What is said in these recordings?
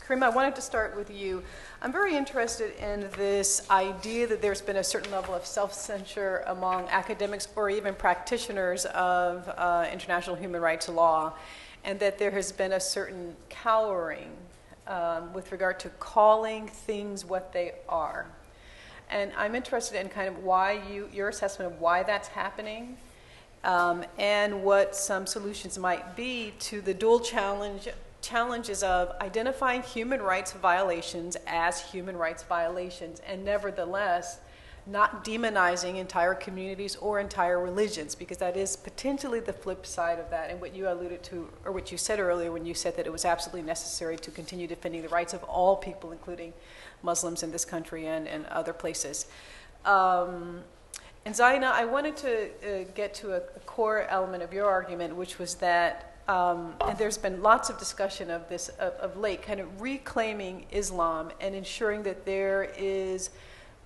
Karim, I wanted to start with you. I'm very interested in this idea that there's been a certain level of self-censure among academics or even practitioners of international human rights law, and that there has been a certain cowering with regard to calling things what they are. And I'm interested in kind of why your assessment of why that's happening, and what some solutions might be to the dual challenges of identifying human rights violations as human rights violations, and nevertheless not demonizing entire communities or entire religions, because that is potentially the flip side of that, and what you alluded to, or what you said earlier when you said that it was absolutely necessary to continue defending the rights of all people, including Muslims in this country and other places. And Zaina, I wanted to get to a core element of your argument, which was that, and there's been lots of discussion of this of late, kind of reclaiming Islam and ensuring that there is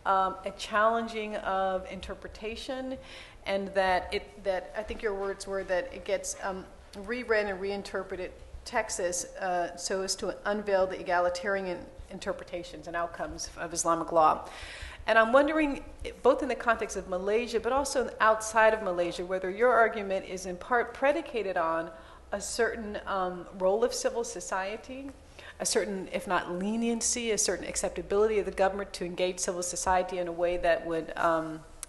a challenging of interpretation, and that I think your words were that it gets reread and reinterpreted texts so as to unveil the egalitarian interpretations and outcomes of Islamic law. And I'm wondering, both in the context of Malaysia, but also outside of Malaysia, whether your argument is in part predicated on a certain role of civil society, a certain, if not leniency, a certain acceptability of the government to engage civil society in a way that would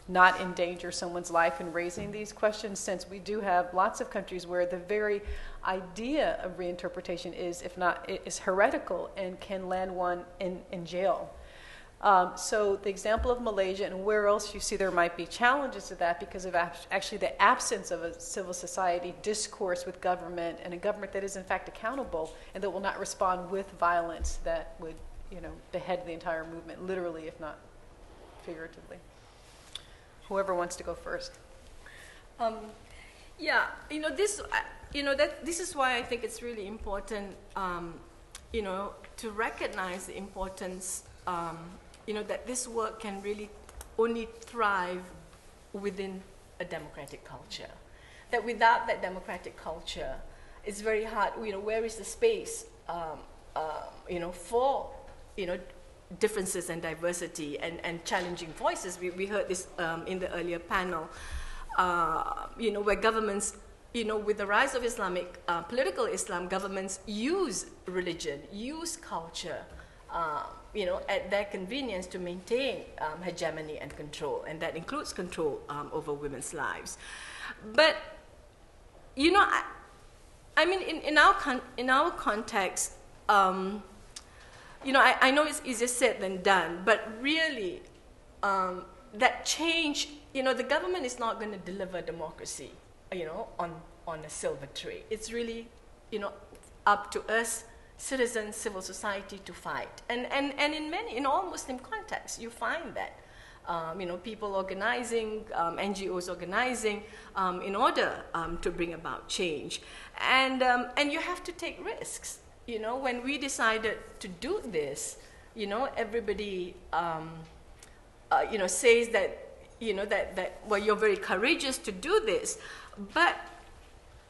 not endanger someone's life in raising these questions, since we do have lots of countries where the very idea of reinterpretation is, if not, is heretical and can land one in jail. So the example of Malaysia, and where else you see there might be challenges to that because of actually the absence of a civil society discourse with government, and a government that is in fact accountable and that will not respond with violence that would, behead the entire movement, literally if not figuratively. Whoever wants to go first. This is why I think it's really important, to recognize the importance. That this work can really only thrive within a democratic culture. That without that democratic culture, it's very hard, where is the space, for, differences and diversity and challenging voices. We heard this in the earlier panel, where governments, with the rise of Islamic, political Islam, governments use religion, use culture, at their convenience to maintain hegemony and control, and that includes control over women's lives. But, I mean, in our context, I know it's easier said than done, but really, that change, the government is not going to deliver democracy, on a silver tray. It's really, up to us, citizens, civil society, to fight. And in all Muslim contexts, you find that, people organizing, NGOs organizing, in order to bring about change. And you have to take risks. When we decided to do this, everybody, says that, well, you're very courageous to do this, but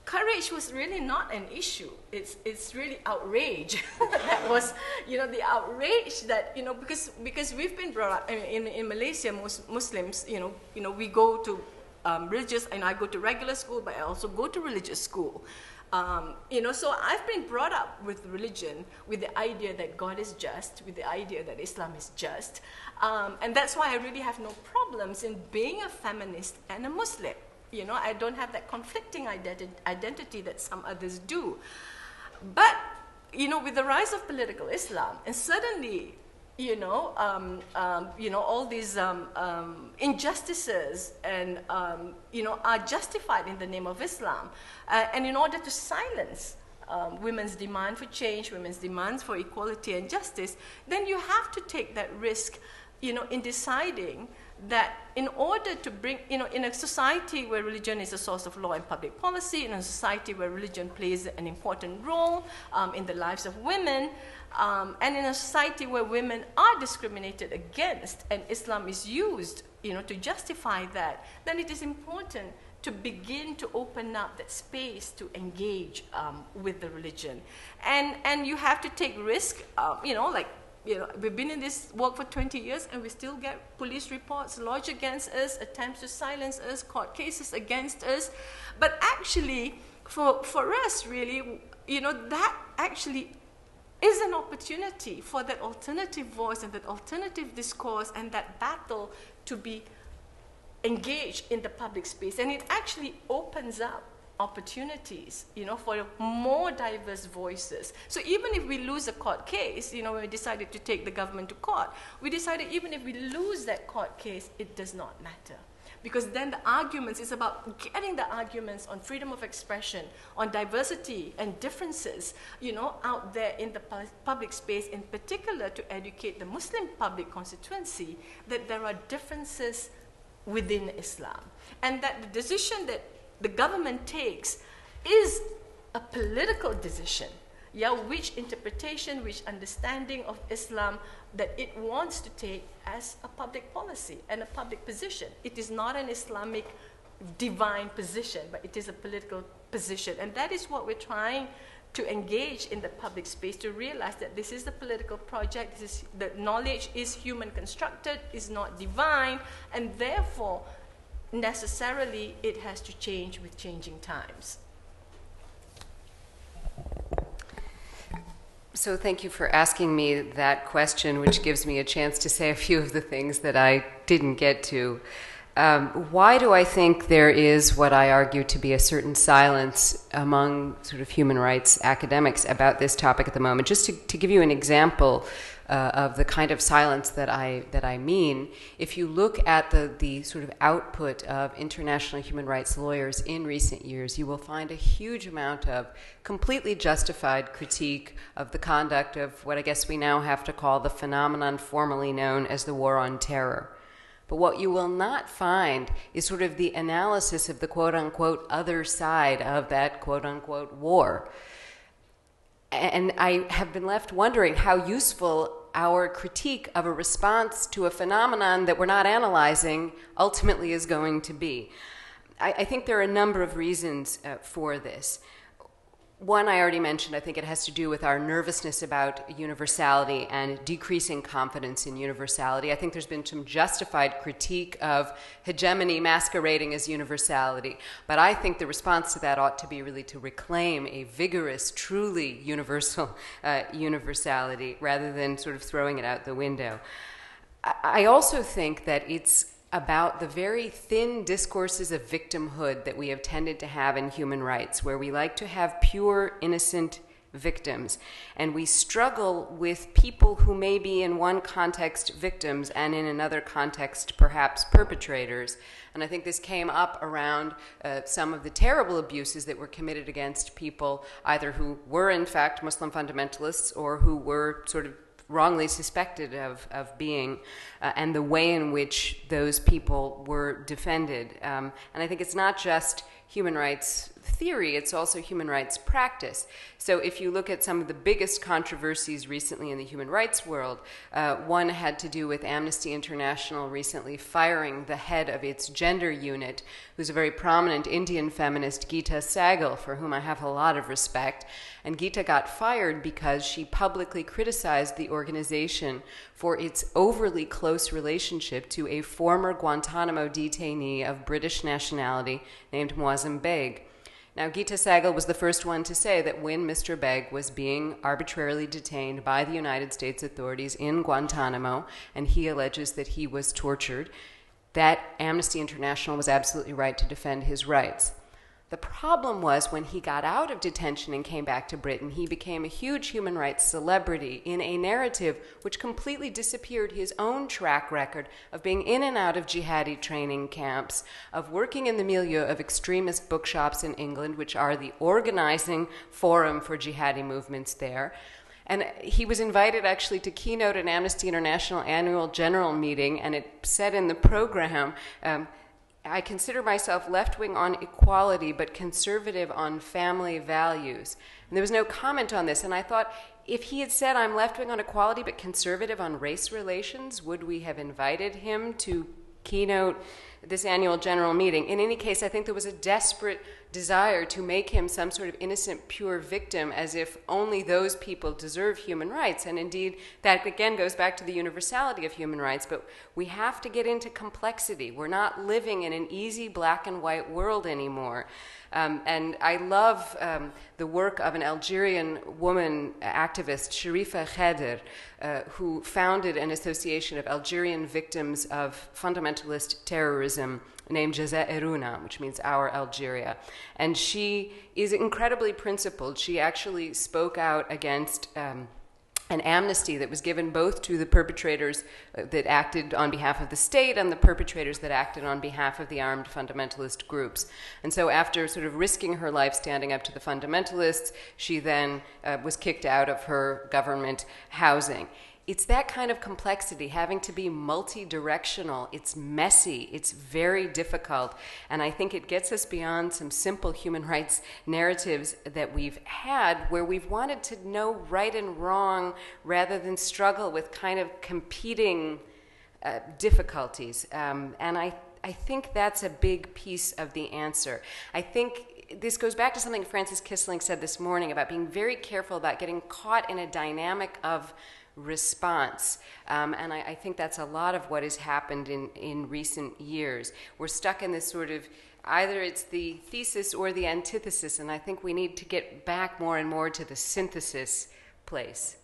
courage was really not an issue. It's really outrage. That was, the outrage that, because we've been brought up in Malaysia, Muslims, we go to religious, and I go to regular school, but I also go to religious school. So I've been brought up with religion, with the idea that God is just, with the idea that Islam is just, and that's why I really have no problems in being a feminist and a Muslim. I don't have that conflicting identity that some others do. But, with the rise of political Islam, and suddenly, all these injustices and, are justified in the name of Islam. And in order to silence women's demand for change, women's demands for equality and justice, then you have to take that risk, in deciding that in order to bring, in a society where religion is a source of law and public policy, in a society where religion plays an important role in the lives of women, and in a society where women are discriminated against and Islam is used, to justify that, then it is important to begin to open up that space to engage with the religion. And you have to take risk, we've been in this work for 20 years and we still get police reports lodged against us, attempts to silence us, court cases against us. But actually, for us really, that actually is an opportunity for that alternative voice and that alternative discourse and that battle to be engaged in the public space. And it actually opens up opportunities, for more diverse voices. So even if we lose a court case, when we decided to take the government to court, we decided even if we lose that court case, it does not matter. Because then the arguments is about getting the arguments on freedom of expression, on diversity and differences, out there in the public space, in particular to educate the Muslim public constituency that there are differences within Islam. And that the decision that the government takes is a political decision, which interpretation, which understanding of Islam that it wants to take as a public policy and a public position. It is not an Islamic divine position, but it is a political position. And that is what we're trying to engage in the public space, to realize that this is a political project, that knowledge is human constructed, is not divine, and therefore, necessarily, it has to change with changing times. So thank you for asking me that question, which gives me a chance to say a few of the things that I didn't get to. Why do I think there is what I argue to be a certain silence among sort of human rights academics about this topic at the moment? Just to give you an example of the kind of silence that I mean, if you look at the sort of output of international human rights lawyers in recent years, you will find a huge amount of completely justified critique of the conduct of what I guess we now have to call the phenomenon formerly known as the War on Terror. But what you will not find is sort of the analysis of the quote-unquote other side of that quote-unquote war. And I have been left wondering how useful our critique of a response to a phenomenon that we're not analyzing ultimately is going to be. I think there are a number of reasons for this. One I already mentioned. I think it has to do with our nervousness about universality and decreasing confidence in universality. I think there's been some justified critique of hegemony masquerading as universality, but I think the response to that ought to be really to reclaim a vigorous, truly universal universality rather than sort of throwing it out the window. I also think that it's about the very thin discourses of victimhood that we have tended to have in human rights, where we like to have pure, innocent victims. And we struggle with people who may be in one context victims and in another context perhaps perpetrators. And I think this came up around some of the terrible abuses that were committed against people, either who were in fact Muslim fundamentalists or who were sort of wrongly suspected of being, and the way in which those people were defended. And I think it's not just human rights theory, it's also human rights practice. So if you look at some of the biggest controversies recently in the human rights world, one had to do with Amnesty International recently firing the head of its gender unit, who's a very prominent Indian feminist, Geeta Sahgal, for whom I have a lot of respect. And Geeta got fired because she publicly criticized the organization for its overly close relationship to a former Guantanamo detainee of British nationality named Muazzam Beg. Now, Geeta Sahgal was the first one to say that when Mr. Beg was being arbitrarily detained by the United States authorities in Guantanamo, and he alleges that he was tortured, that Amnesty International was absolutely right to defend his rights. The problem was when he got out of detention and came back to Britain, he became a huge human rights celebrity in a narrative which completely disappeared his own track record of being in and out of jihadi training camps, of working in the milieu of extremist bookshops in England, which are the organizing forum for jihadi movements there. And he was invited actually to keynote an Amnesty International annual general meeting, and it said in the program, I consider myself left-wing on equality, but conservative on family values. And there was no comment on this. And I thought, if he had said, I'm left-wing on equality, but conservative on race relations, would we have invited him to keynote this annual general meeting. In any case, I think there was a desperate desire to make him some sort of innocent, pure victim, as if only those people deserve human rights. And indeed, that again goes back to the universality of human rights, but we have to get into complexity. We're not living in an easy black and white world anymore. And I love the work of an Algerian woman activist, Sharifa Khader, who founded an association of Algerian victims of fundamentalist terrorism named Jazairuna, which means Our Algeria. And she is incredibly principled. She actually spoke out against an amnesty that was given both to the perpetrators that acted on behalf of the state and the perpetrators that acted on behalf of the armed fundamentalist groups. And so after sort of risking her life standing up to the fundamentalists, she then was kicked out of her government housing. It's that kind of complexity, having to be multi-directional. It's messy. It's very difficult. And I think it gets us beyond some simple human rights narratives that we've had, where we've wanted to know right and wrong rather than struggle with kind of competing difficulties. And I think that's a big piece of the answer. I think this goes back to something Francis Kissling said this morning about being very careful about getting caught in a dynamic of response. And I think that's a lot of what has happened in recent years. We're stuck in this sort of, either it's the thesis or the antithesis, and I think we need to get back more and more to the synthesis place.